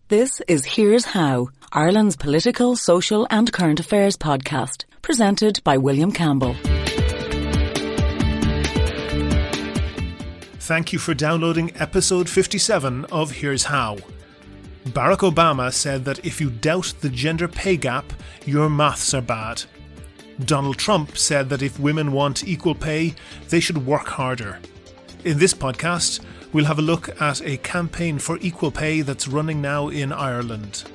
This is Here's How, Ireland's political, social and current affairs podcast, presented by William Campbell. Thank you for downloading episode 57 of Here's How. Barack Obama said that if you doubt the gender pay gap, your maths are bad. Donald Trump said that if women want equal pay, they should work harder. In this podcast, we'll have a look at a campaign for equal pay that's running now in Ireland.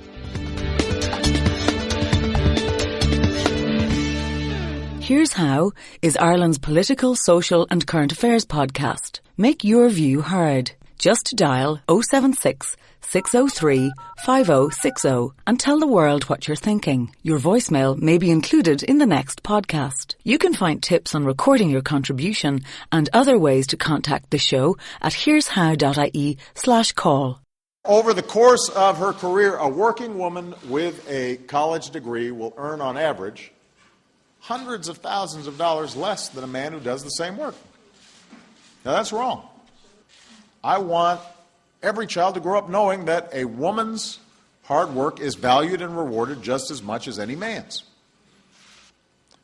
Here's How is Ireland's political, social and current affairs podcast. Make your view heard. Just dial 076 603 5060 and tell the world what you're thinking. Your voicemail may be included in the next podcast. You can find tips on recording your contribution and other ways to contact the show at here'show.ie/call. Over the course of her career, a working woman with a college degree will earn on average hundreds of thousands of dollars less than a man who does the same work. Now that's wrong. I want every child to grow up knowing that a woman's hard work is valued and rewarded just as much as any man's.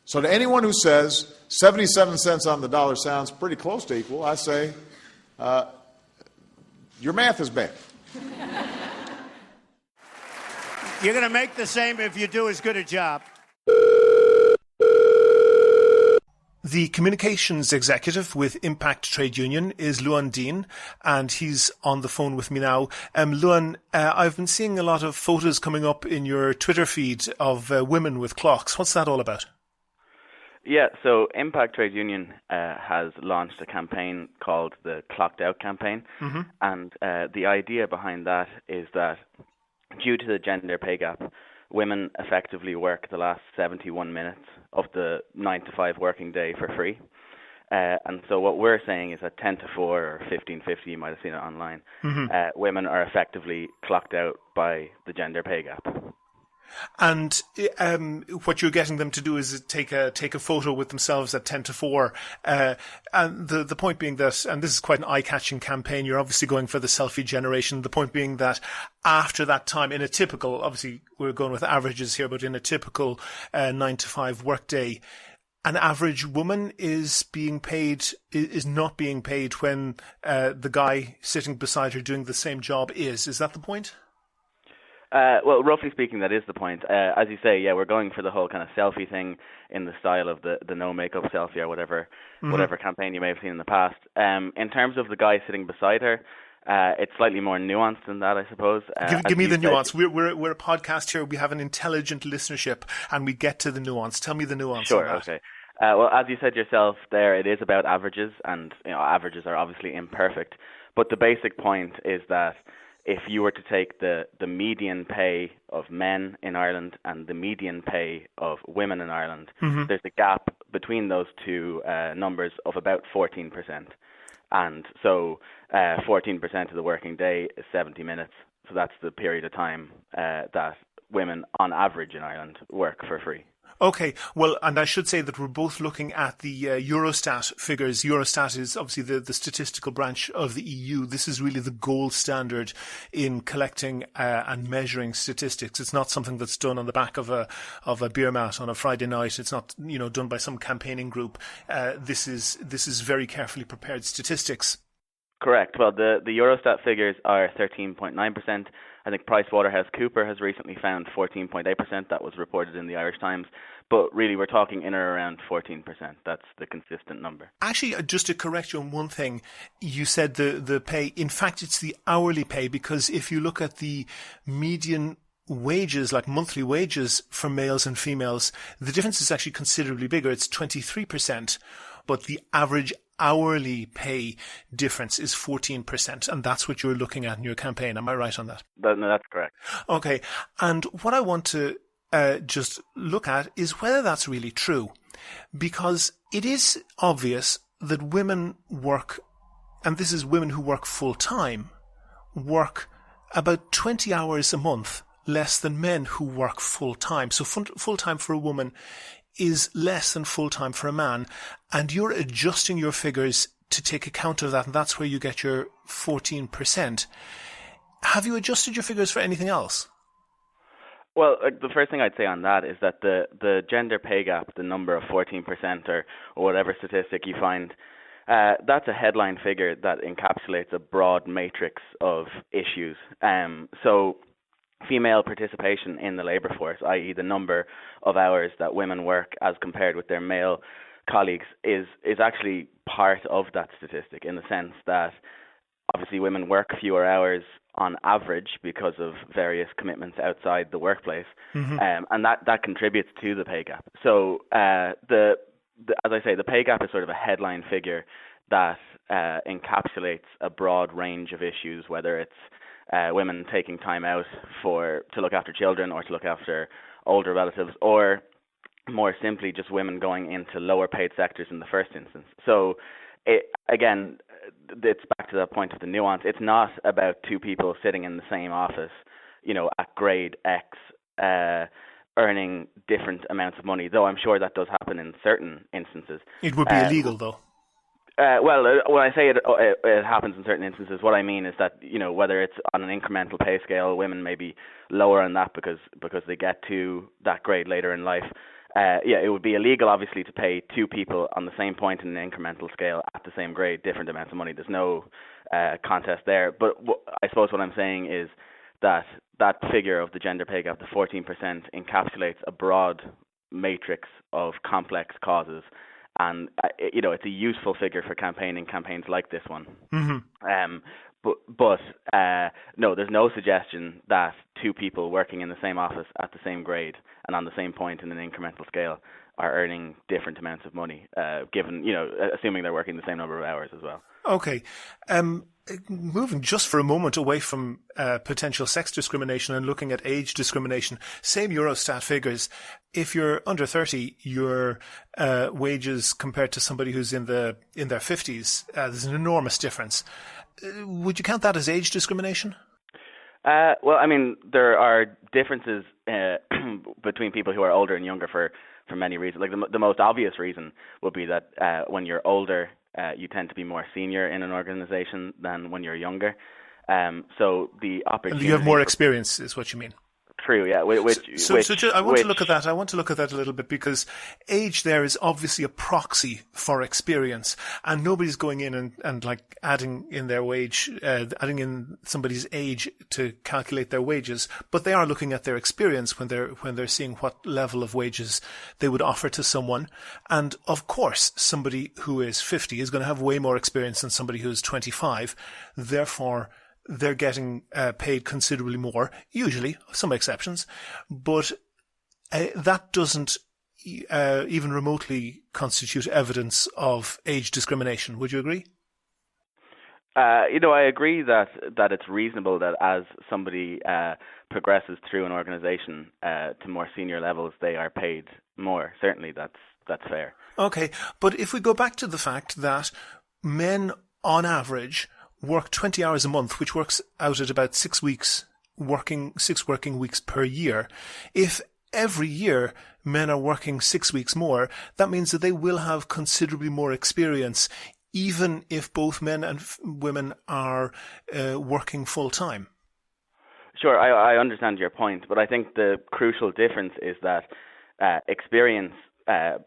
So to anyone who says 77 cents on the dollar sounds pretty close to equal, I say, your math is bad. You're going to make the same if you do as good a job. The communications executive with Impact Trade Union is Lughan Deane, and he's on the phone with me now. Lughan, I've been seeing a lot of photos coming up in your Twitter feed of women with clocks. What's that all about? Yeah, so Impact Trade Union has launched a campaign called the Clocked Out campaign, and the idea behind that is that due to the gender pay gap, women effectively work the last 71 minutes of the 9 to 5 working day for free. And so what we're saying is at 10 to 4 or 15:50, you might have seen it online, women are effectively clocked out by the gender pay gap. And what you're getting them to do is take a photo with themselves at 10 to 4. And the point being that, and this is quite an eye-catching campaign, you're obviously going for the selfie generation. The point being that after that time, in a typical, obviously we're going with averages here, but in a typical 9 to 5 workday, an average woman is not being paid when the guy sitting beside her doing the same job is. Is that the point? Well, roughly speaking, that is the point. As you say, yeah, we're going for the whole kind of selfie thing in the style of the no makeup selfie or whatever campaign you may have seen in the past. In terms of the guy sitting beside her, it's slightly more nuanced than that, I suppose. Give me the nuance. We're a podcast here. We have an intelligent listenership, and we get to the nuance. Tell me the nuance. Sure. Okay. Well, as you said yourself, there it is about averages, and averages are obviously imperfect. But the basic point is that if you were to take the median pay of men in Ireland and the median pay of women in Ireland, there's a gap between those two numbers of about 14%. And so 14% of the working day is 70 minutes. So that's the period of time that women on average in Ireland work for free. Okay, well, and I should say that we're both looking at the Eurostat figures. Eurostat is obviously the statistical branch of the EU. This is really the gold standard in collecting and measuring statistics. It's not something that's done on the back of a beer mat on a Friday night. It's not done by some campaigning group. This is very carefully prepared statistics. Correct. Well, the Eurostat figures are 13.9%. I think PricewaterhouseCoopers has recently found 14.8%. That was reported in the Irish Times. But really, we're talking in or around 14%. That's the consistent number. Actually, just to correct you on one thing, you said the pay. In fact, it's the hourly pay, because if you look at the median wages, like monthly wages for males and females, the difference is actually considerably bigger. It's 23%. But the average hourly pay difference is 14%, and that's what you're looking at in your campaign. Am I right on that? No, that's correct. Okay, and what I want to just look at is whether that's really true, because it is obvious that women work, and this is women who work full-time, work about 20 hours a month less than men who work full-time. So full-time for a woman is less than full-time for a man, and you're adjusting your figures to take account of that, and that's where you get your 14%. Have you adjusted your figures for anything else? Well, the first thing I'd say on that is that the gender pay gap, the number of 14% or whatever statistic you find, that's a headline figure that encapsulates a broad matrix of issues. So female participation in the labour force, i.e. the number of hours that women work as compared with their male colleagues, is actually part of that statistic, in the sense that obviously women work fewer hours on average because of various commitments outside the workplace, and that contributes to the pay gap. So as I say, the pay gap is sort of a headline figure that encapsulates a broad range of issues, whether it's women taking time out to look after children or to look after older relatives, or more simply just women going into lower paid sectors in the first instance. So it's back to that point of the nuance. It's not about two people sitting in the same office, at grade X, earning different amounts of money, though I'm sure that does happen in certain instances. It would be illegal, though. Well, when I say it happens in certain instances, what I mean is that, whether it's on an incremental pay scale, women may be lower on that because they get to that grade later in life. It would be illegal, obviously, to pay two people on the same point in an incremental scale at the same grade different amounts of money. There's no contest there. But I suppose what I'm saying is that figure of the gender pay gap, the 14%, encapsulates a broad matrix of complex causes. And, it's a useful figure for campaigns like this one. Mm-hmm. But no, there's no suggestion that two people working in the same office at the same grade and on the same point in an incremental scale are earning different amounts of money, given, assuming they're working the same number of hours as well. Okay. Moving just for a moment away from potential sex discrimination and looking at age discrimination, same Eurostat figures. If you're under 30, your wages compared to somebody who's in their 50s, there's an enormous difference. Would you count that as age discrimination? Well, I mean, there are differences between people who are older and younger for many reasons. Like the most obvious reason would be that when you're older, you tend to be more senior in an organization than when you're younger. So the opportunity. And you have more experience, is what you mean. True, yeah. I want to look at that. I want to look at that a little bit, because age there is obviously a proxy for experience, and nobody's going in and like adding in their wage, adding in somebody's age to calculate their wages, but they are looking at their experience when they're seeing what level of wages they would offer to someone. And of course, somebody who is 50 is going to have way more experience than somebody who is 25. Therefore, they're getting paid considerably more, usually, some exceptions, but that doesn't even remotely constitute evidence of age discrimination. Would you agree? I agree that it's reasonable that as somebody progresses through an organization to more senior levels, they are paid more. Certainly, that's fair. Okay, but if we go back to the fact that men, on average, work 20 hours a month, which works out at about 6 working weeks per year. If every year men are working 6 weeks more, that means that they will have considerably more experience, even if both men and women are working full time. Sure, I understand your point, but I think the crucial difference is that experience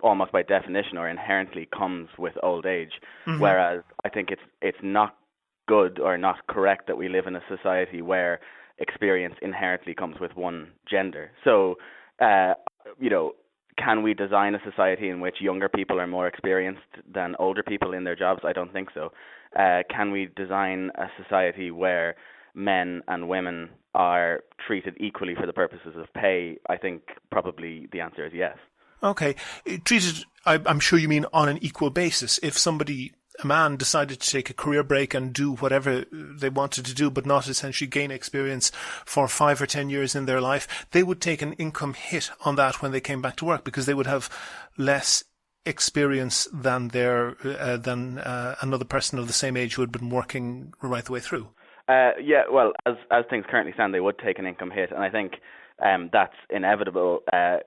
almost by definition or inherently comes with old age, whereas I think it's not good or not correct that we live in a society where experience inherently comes with one gender. So, can we design a society in which younger people are more experienced than older people in their jobs? I don't think so. Can we design a society where men and women are treated equally for the purposes of pay? I think probably the answer is yes. Okay. Treated, I'm sure you mean on an equal basis. If a man decided to take a career break and do whatever they wanted to do, but not essentially gain experience for 5 or 10 years in their life, they would take an income hit on that when they came back to work, because they would have less experience than another person of the same age who had been working right the way through. Well, as things currently stand, they would take an income hit, and I think that's inevitable. I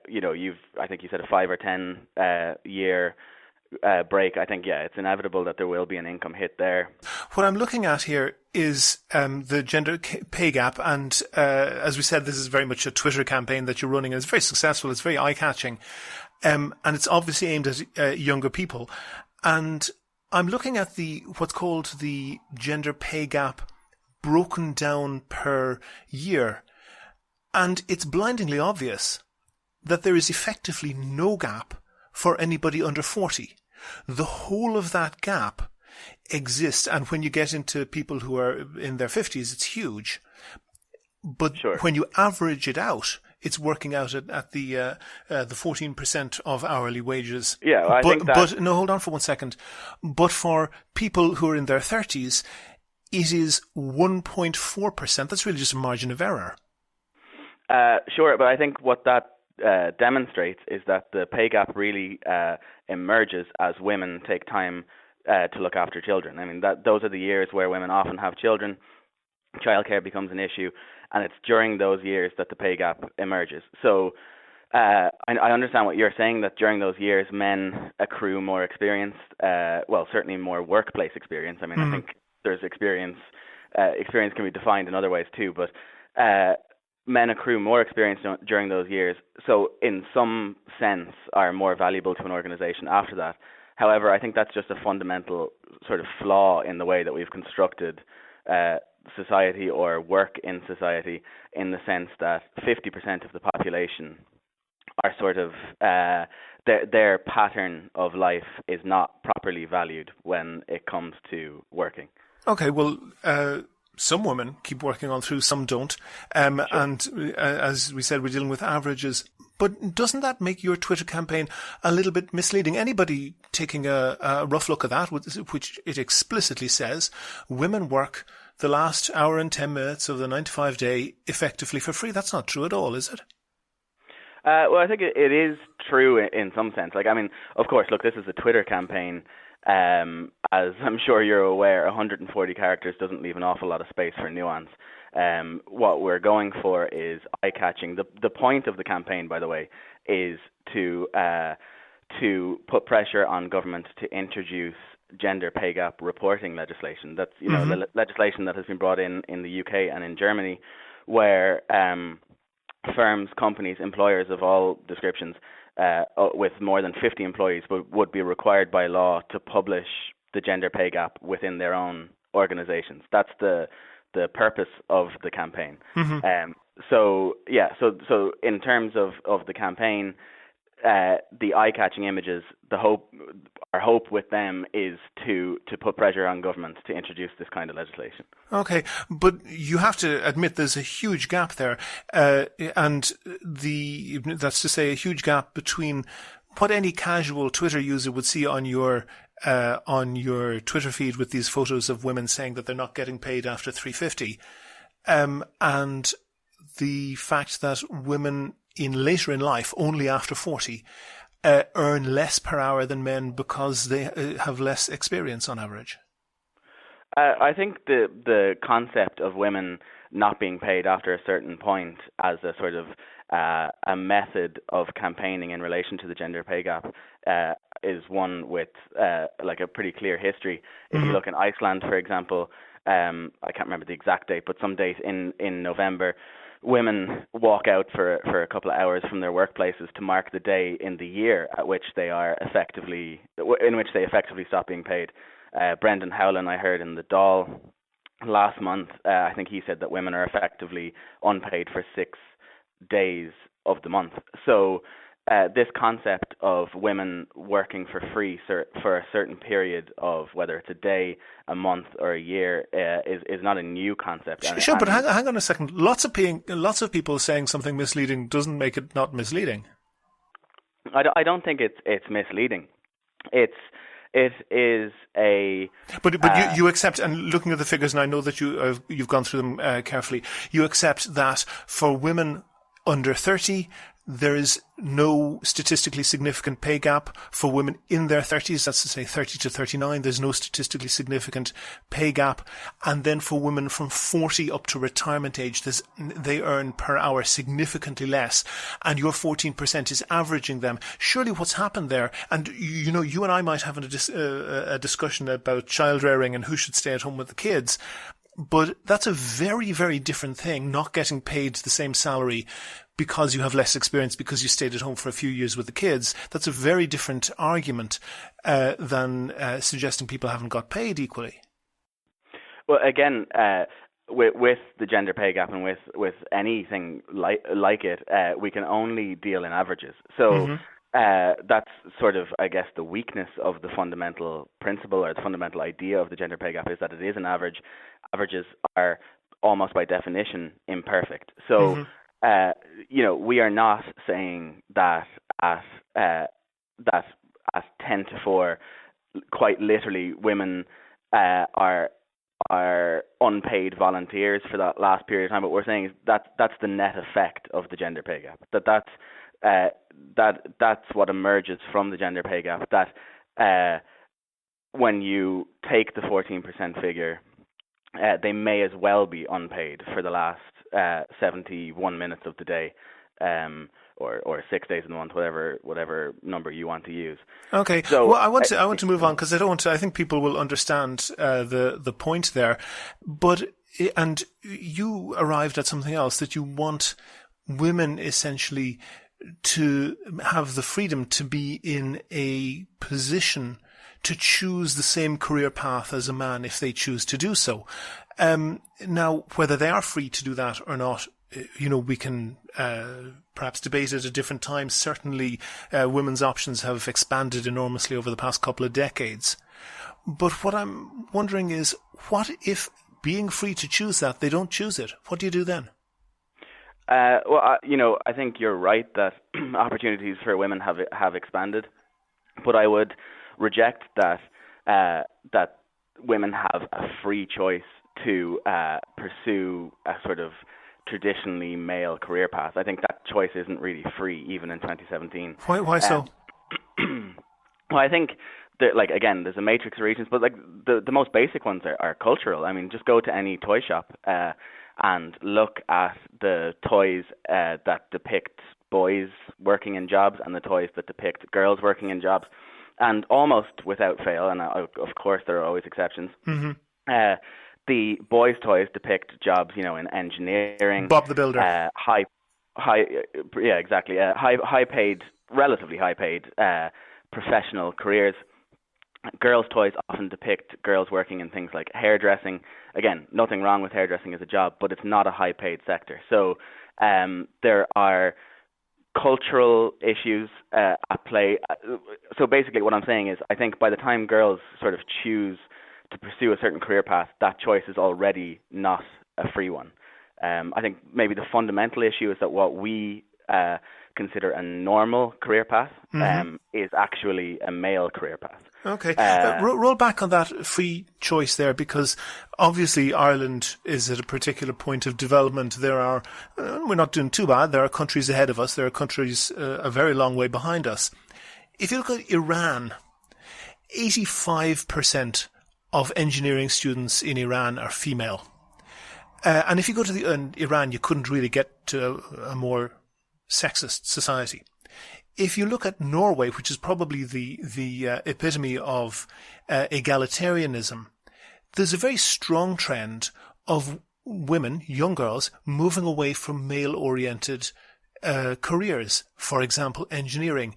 think you said a 5 or 10 year break, I think, it's inevitable that there will be an income hit there. What I'm looking at here is the gender pay gap, and as we said, this is very much a Twitter campaign that you're running, and it's very successful, it's very eye-catching, and it's obviously aimed at younger people. And I'm looking at what's called the gender pay gap broken down per year, and it's blindingly obvious that there is effectively no gap for anybody under 40. The whole of that gap exists, and when you get into people who are in their 50s, it's huge. But when you average it out, it's working out at the 14% of hourly wages. Yeah, I think that... But no, hold on for 1 second. But for people who are in their 30s, it is 1.4%. That's really just a margin of error. Sure, but I think what that demonstrates is that the pay gap really emerges as women take time to look after children. I mean, those are the years where women often have children, childcare becomes an issue, and it's during those years that the pay gap emerges. So I understand what you're saying, that during those years men accrue more experience, certainly more workplace experience. I mean, I think there's experience can be defined in other ways too, but men accrue more experience during those years, so in some sense are more valuable to an organization after that. However, I think that's just a fundamental sort of flaw in the way that we've constructed society or work in society, in the sense that 50% of the population are sort of, their pattern of life is not properly valued when it comes to working. Okay, well, some women keep working on through, some don't. And as we said, we're dealing with averages. But doesn't that make your Twitter campaign a little bit misleading? Anybody taking a rough look at that, which it explicitly says, women work the last hour and 10 minutes of the 9-to-5 day effectively for free. That's not true at all, is it? Well, I think it is true in some sense. Like, I mean, of course, look, this is a Twitter campaign. As I'm sure you're aware, 140 characters doesn't leave an awful lot of space for nuance. What we're going for is eye-catching. The point of the campaign, by the way, is to put pressure on government to introduce gender pay gap reporting legislation. That's the legislation that has been brought in the UK and in Germany, where firms, companies, employers of all descriptions with more than 50 employees would be required by law to publish the gender pay gap within their own organizations. That's the purpose of the campaign. So in terms of the campaign, the eye-catching images, our hope with them is to put pressure on governments to introduce this kind of legislation. Okay, but you have to admit there's a huge gap there, and that's to say a huge gap between what any casual Twitter user would see on your Twitter feed with these photos of women saying that they're not getting paid after 3:50, and the fact that women later in life, only after 40, earn less per hour than men because they have less experience on average. I think the concept of women not being paid after a certain point as a sort of a method of campaigning in relation to the gender pay gap is one with like a pretty clear history. If you look in Iceland, for example, I can't remember the exact date, but some date in November, women walk out for a couple of hours from their workplaces to mark the day in the year at which they effectively stop being paid. Brendan Howlin, I heard in the Dáil last month, I think he said that women are effectively unpaid for 6 days of the month. So this concept of women working for free for a certain period of, whether it's a day, a month, or a year, is not a new concept. Sure, but hang on a second. Lots of people saying something misleading doesn't make it not misleading. I don't think it's misleading. It is a. But you accept, and looking at the figures, and I know that you've gone through them carefully. You accept that for women under 30, There is no statistically significant pay gap for women in their 30s. That's to say 30 to 39. There's no statistically significant pay gap. And then for women from 40 up to retirement age, they earn per hour significantly less. And your 14% is averaging them. Surely what's happened there, and you and I might have a discussion about child rearing and who should stay at home with the kids. But that's a very, very different thing, not getting paid the same salary because you have less experience, because you stayed at home for a few years with the kids. That's a very different argument than suggesting people haven't got paid equally. Well, again, with the gender pay gap and with anything like it, we can only deal in averages. So that's sort of, I guess, the weakness of the fundamental principle or the fundamental idea of the gender pay gap is that it is an average. Averages are almost by definition imperfect. So, we are not saying that at 10 to 4, quite literally, women are unpaid volunteers for that last period of time. But we're saying is that's the net effect of the gender pay gap. That's what emerges from the gender pay gap. That when you take the 14% figure, they may as well be unpaid for the last 71 minutes of the day, or 6 days in the month, whatever number you want to use. Okay. So I want to move on because I think people will understand the point there. And you arrived at something else, that you want women essentially to have the freedom to be in a position to choose the same career path as a man if they choose to do so. Now, whether they are free to do that or not, we can perhaps debate it at different times. Certainly, women's options have expanded enormously over the past couple of decades. But what I'm wondering is, what if being free to choose that, they don't choose it? What do you do then? I think you're right that opportunities for women have expanded, but I would reject that women have a free choice to pursue a sort of traditionally male career path. I think that choice isn't really free, even in 2017. Why so? Well, I think that, again, there's a matrix of reasons, but the most basic ones are cultural. I mean, just go to any toy shop and look at the toys that depict boys working in jobs and the toys that depict girls working in jobs. And almost without fail, and of course there are always exceptions, the boys' toys depict jobs, in engineering, Bob the Builder, relatively high paid professional careers. Girls' toys often depict girls working in things like hairdressing. Again, nothing wrong with hairdressing as a job, but it's not a high paid sector. So there are cultural issues at play. So basically what I'm saying is, I think by the time girls sort of choose to pursue a certain career path, that choice is already not a free one. I think maybe the fundamental issue is that what we consider a normal career path is actually a male career path. Okay. Roll back on that free choice there, because obviously Ireland is at a particular point of development. We're not doing too bad. There are countries ahead of us. There are countries a very long way behind us. If you look at Iran, 85% of engineering students in Iran are female. And if you go to Iran, you couldn't really get to a more sexist society. If you look at Norway, which is probably the epitome of egalitarianism, there's a very strong trend of women, young girls, moving away from male-oriented careers, for example, engineering.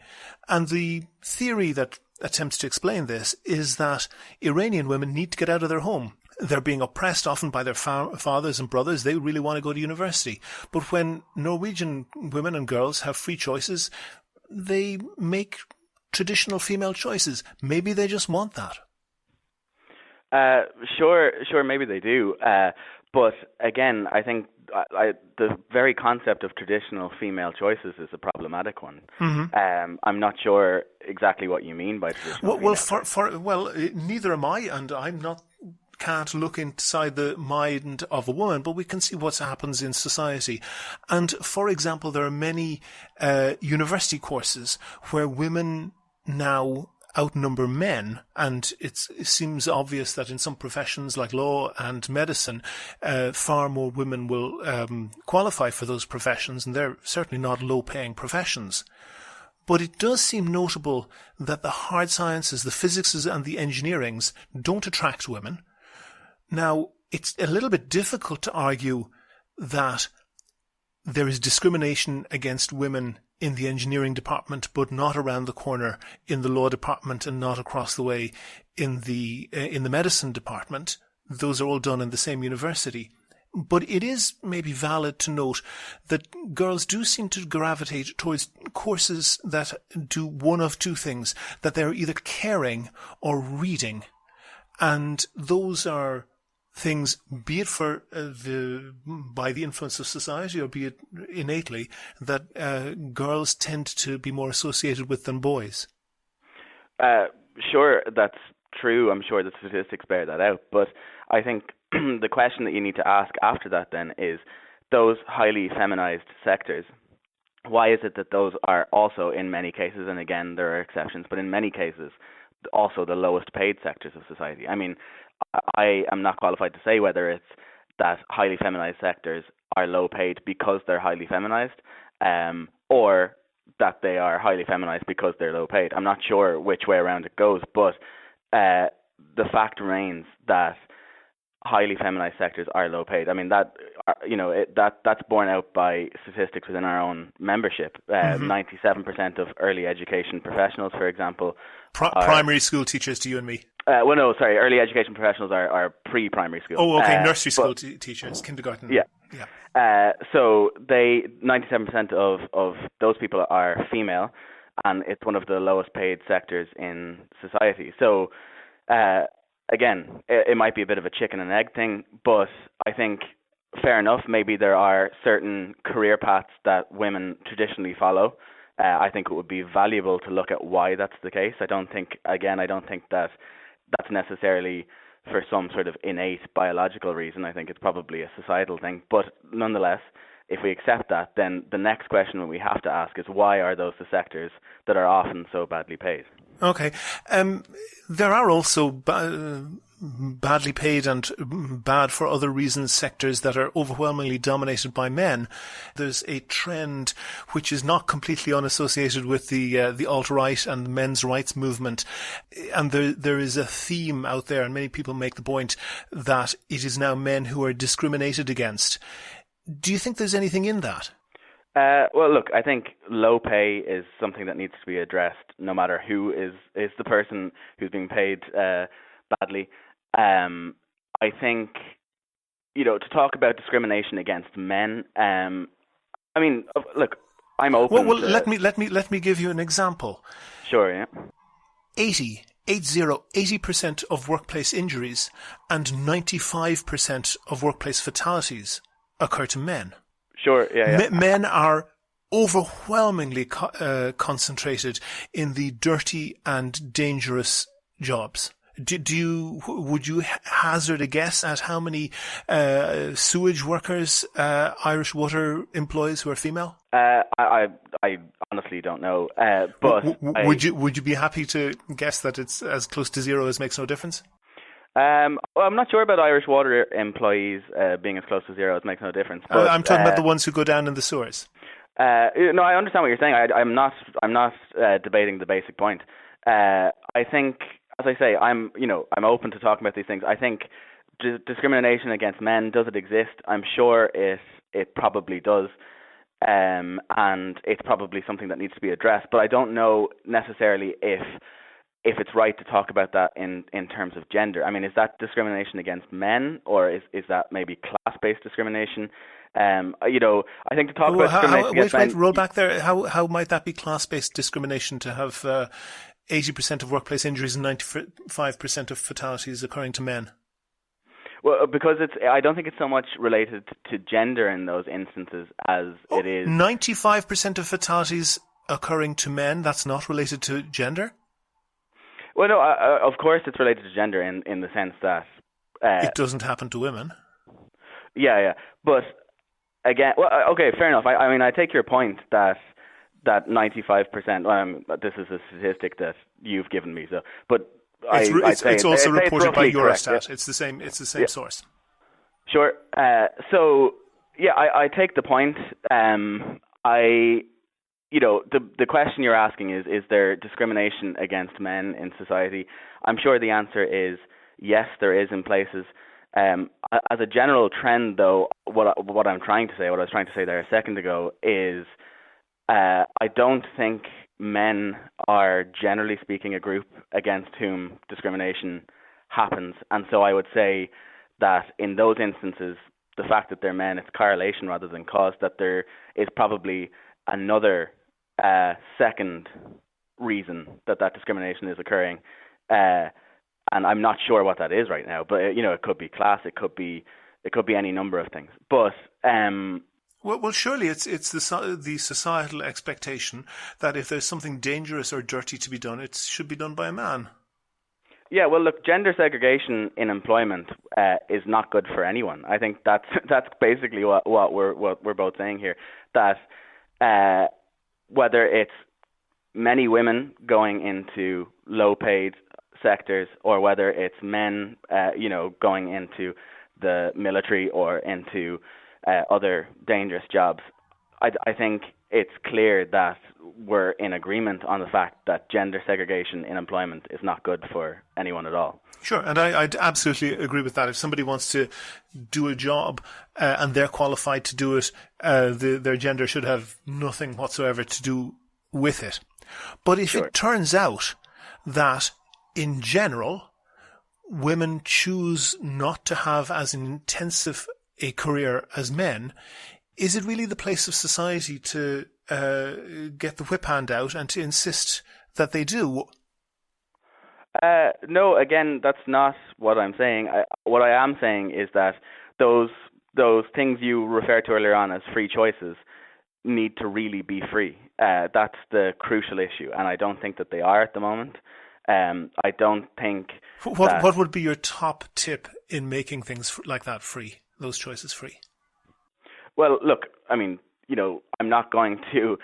And the theory that attempts to explain this is that Iranian women need to get out of their home. They're being oppressed often by their fathers and brothers. They really want to go to university. But when Norwegian women and girls have free choices, they make traditional female choices. Maybe they just want that. Sure, maybe they do. But again, I think the very concept of traditional female choices is a problematic one. I'm not sure exactly what you mean by traditional. Well, neither am I, and I'm not can't look inside the mind of a woman, but we can see what happens in society. And, for example, there are many university courses where women now outnumber men, and it seems obvious that in some professions like law and medicine, far more women will qualify for those professions, and they're certainly not low-paying professions. But it does seem notable that the hard sciences, the physics and the engineerings don't attract women. Now, it's a little bit difficult to argue that there is discrimination against women in the engineering department, but not around the corner in the law department and not across the way in the medicine department. Those are all done in the same university. But it is maybe valid to note that girls do seem to gravitate towards courses that do one of two things, that they're either caring or reading. And those are things, be it for by the influence of society or be it innately, that girls tend to be more associated with than boys. Sure, that's true. I'm sure the statistics bear that out. But I think the question that you need to ask after that then is, those highly feminized sectors, why is it that those are also in many cases, and again there are exceptions, but in many cases also the lowest paid sectors of society? I mean, I am not qualified to say whether it's that highly feminized sectors are low paid because they're highly feminized, or that they are highly feminized because they're low paid. I'm not sure which way around it goes, but the fact remains that highly feminized sectors are low paid. I mean, that that's borne out by statistics within our own membership. 97% of early education professionals, for example, primary school teachers to you and me. Early education professionals are pre-primary school. Oh, okay, nursery school teachers, kindergarten. Yeah. So 97% of those people are female, and it's one of the lowest paid sectors in society. So, again, it might be a bit of a chicken and egg thing, but I think fair enough, maybe there are certain career paths that women traditionally follow. I think it would be valuable to look at why that's the case. I don't think that that's necessarily for some sort of innate biological reason. I think it's probably a societal thing. But nonetheless, if we accept that, then the next question we have to ask is, why are those the sectors that are often so badly paid? Okay. There are also badly paid and bad for other reasons sectors that are overwhelmingly dominated by men. There's a trend which is not completely unassociated with the alt-right and the men's rights movement, and there is a theme out there, and many people make the point that it is now men who are discriminated against. Do you think there's anything in that? Well, look, I think low pay is something that needs to be addressed, no matter who is the person who's being paid badly. I think, to talk about discrimination against men. I mean, look, I'm open. Well, let me give you an example. Sure, yeah. 80% of workplace injuries and 95% of workplace fatalities occur to men. Sure, yeah. Men are overwhelmingly concentrated in the dirty and dangerous jobs. Would you hazard a guess at how many sewage workers Irish Water employs who are female? I honestly don't know. But would you be happy to guess that it's as close to zero as makes no difference? Well, I'm not sure about Irish Water employees being as close to zero as makes no difference. But, I'm talking about the ones who go down in the sewers. No, I understand what you're saying. I'm not debating the basic point. I think, as I say, I'm open to talking about these things. I think discrimination against men, does it exist? I'm sure it probably does, and it's probably something that needs to be addressed. But I don't know necessarily if it's right to talk about that in terms of gender. I mean, is that discrimination against men, or is that maybe class-based discrimination? I think to talk about discrimination against men... roll back there. How might that be class-based discrimination to have 80% of workplace injuries and 95% of fatalities occurring to men? Well, because I don't think it's so much related to gender in those instances as it is... 95% of fatalities occurring to men, that's not related to gender? Well, no, of course it's related to gender in the sense that It doesn't happen to women. Yeah. But again, well, okay, fair enough. I mean, I take your point that 95%. This is a statistic that you've given me. So, but it's also reported by Eurostat. Correct, yeah. It's the same source. Sure. So yeah, I take the point. The question you're asking is there discrimination against men in society? I'm sure the answer is yes, there is in places. As a general trend, though, what I was trying to say there a second ago is I don't think men are, generally speaking, a group against whom discrimination happens. And so I would say that in those instances, the fact that they're men, it's correlation rather than cause, that there is probably another second reason that discrimination is occurring. And I'm not sure what that is right now, but it could be class, it could be any number of things. But well, surely it's the societal expectation that if there's something dangerous or dirty to be done, it should be done by a man. Yeah, well, look, gender segregation in employment is not good for anyone. I think that's basically what we're both saying here. That whether it's many women going into low-paid sectors or whether it's men, going into the military or into other dangerous jobs, I think it's clear that we're in agreement on the fact that gender segregation in employment is not good for anyone at all. Sure, and I'd absolutely agree with that. If somebody wants to do a job and they're qualified to do it, their gender should have nothing whatsoever to do with it. But if it turns out that, in general, women choose not to have as intensive a career as men, is it really the place of society to get the whip hand out and to insist that they do? No, again, that's not what I'm saying. What I am saying is that those things you referred to earlier on as free choices need to really be free. That's the crucial issue, and I don't think that they are at the moment. I don't think. What would be your top tip in making things like that free? Those choices free? Well, look, I mean, I'm not going to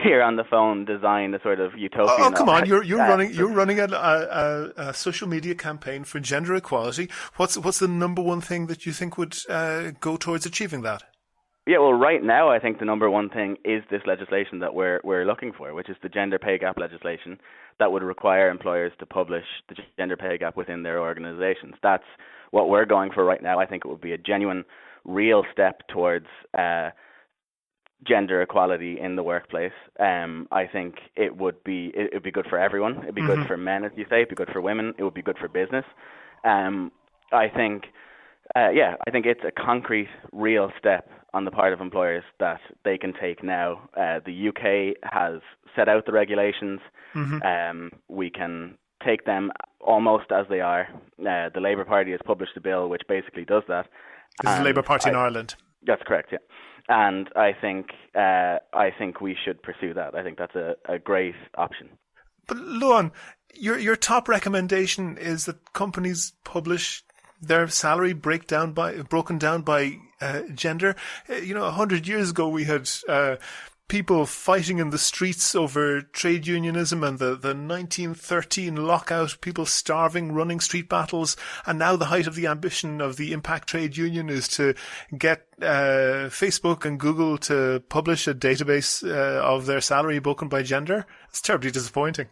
here on the phone design a sort of utopian. Oh, come on! You're running a social media campaign for gender equality. What's the number one thing that you think would go towards achieving that? Yeah, well, right now I think the number one thing is this legislation that we're looking for, which is the gender pay gap legislation that would require employers to publish the gender pay gap within their organizations. That's what we're going for right now. I think it would be a genuine, real step towards gender equality in the workplace. I think it would be good for everyone. It'd be good for men, as you say. It'd be good for women. It would be good for business. I think it's a concrete, real step on the part of employers that they can take now. The UK has set out the regulations. We can take them almost as they are. The Labour Party has published a bill which basically does that. This is the Labour Party in Ireland. That's correct, yeah. And I think we should pursue that. I think that's a great option. But Lughan, your top recommendation is that companies publish their salary broken down by gender. 100 years ago we had people fighting in the streets over trade unionism and the 1913 lockout, people starving, running street battles, and now the height of the ambition of the Impact Trade Union is to get Facebook and Google to publish a database of their salary broken by gender. It's terribly disappointing.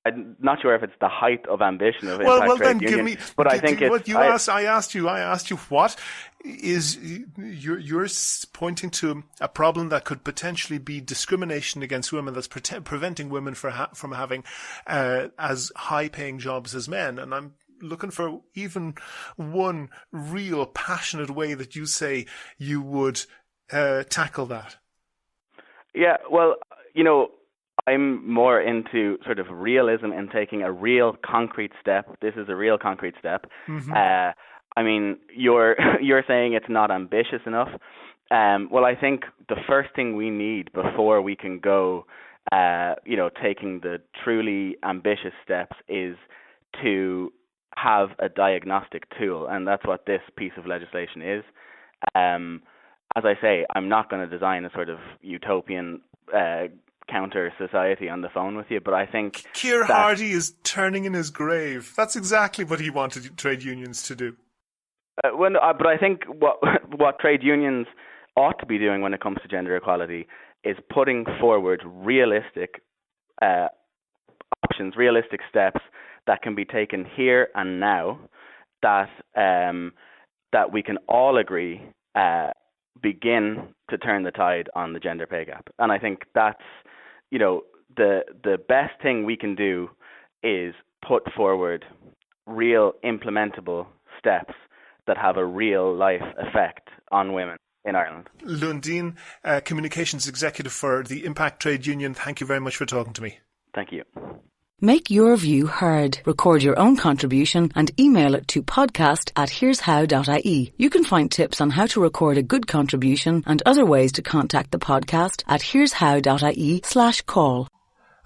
I'm not sure if it's the height of ambition of Impact Trade Union, but I think it's. I asked you what is you're pointing to a problem that could potentially be discrimination against women that's preventing women from having as high-paying jobs as men, and I'm looking for even one real passionate way that you say you would tackle that. Yeah, well, I'm more into sort of realism and taking a real concrete step. This is a real concrete step. I mean, you're saying it's not ambitious enough. Well, I think the first thing we need before we can go taking the truly ambitious steps is to have a diagnostic tool, and that's what this piece of legislation is. As I say, I'm not going to design a sort of utopian counter society on the phone with you, but I think Keir Hardie is turning in his grave. That's exactly what he wanted trade unions to do. But I think what trade unions ought to be doing when it comes to gender equality is putting forward realistic options, realistic steps that can be taken here and now, that we can all agree begin to turn the tide on the gender pay gap. And I think that's, the best thing we can do is put forward real implementable steps that have a real life effect on women in Ireland. Lughan Deane, Communications Executive for the Impact Trade Union, thank you very much for talking to me. Thank you. Make your view heard. Record your own contribution and email it to podcast@here'show.ie. You can find tips on how to record a good contribution and other ways to contact the podcast at here'show.ie/call.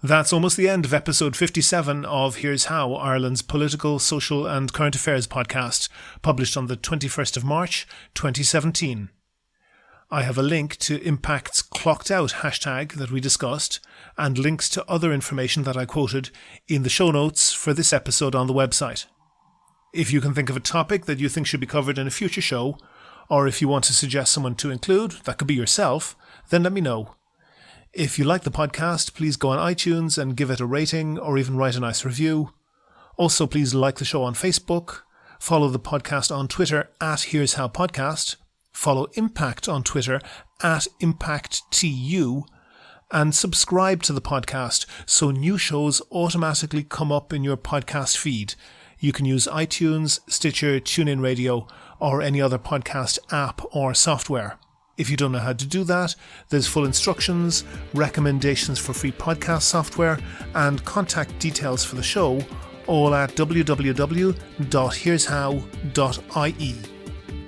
That's almost the end of episode 57 of Here's How, Ireland's political, social and current affairs podcast, published on the 21st of March 2017. I have a link to Impact's clocked out hashtag that we discussed and links to other information that I quoted in the show notes for this episode on the website. If you can think of a topic that you think should be covered in a future show, or if you want to suggest someone to include, that could be yourself, then let me know. If you like the podcast, please go on iTunes and give it a rating or even write a nice review. Also, please like the show on Facebook, follow the podcast on Twitter @Here's How Podcast, follow Impact on Twitter @ImpactTU, and subscribe to the podcast so new shows automatically come up in your podcast feed. You can use iTunes, Stitcher, TuneIn Radio, or any other podcast app or software. If you don't know how to do that, there's full instructions, recommendations for free podcast software, and contact details for the show, all at www.here'show.ie.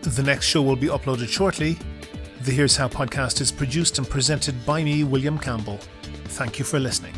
The next show will be uploaded shortly. The Here's How podcast is produced and presented by me, William Campbell. Thank you for listening.